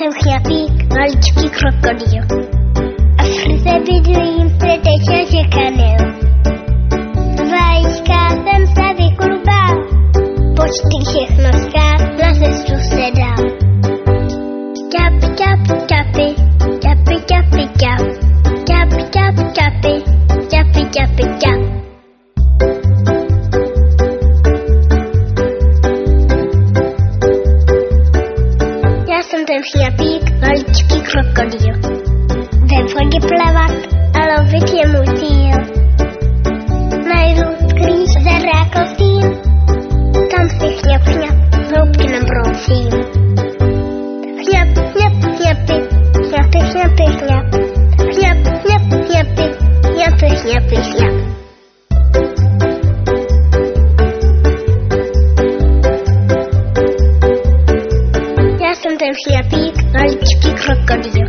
jsem chňapík, maličký krokodýl. A v prse bydlím preteča žekanil. Z vajíčka jsem se vyklubal, počty všechno ská, na cestu se dal. Čapi, čapi, čapi, čapi, čapi, čap. Čapi, čapi, čapi, čapi, čapi, čap. Já jsem ten chňapík, maličký krokodýl. Ve vodě plavat a lovit je můj cíl. Najdu skrýš zarákosím, tam si chňap, chňap, hloubky nabroucím. Chňap, chňap, chňapy, chňapy, chňapy, chňap. Chňap, chňap, chňapy, chňapy, chňapy, chňap. Já jsem ten chňapík, maličký krokodýl.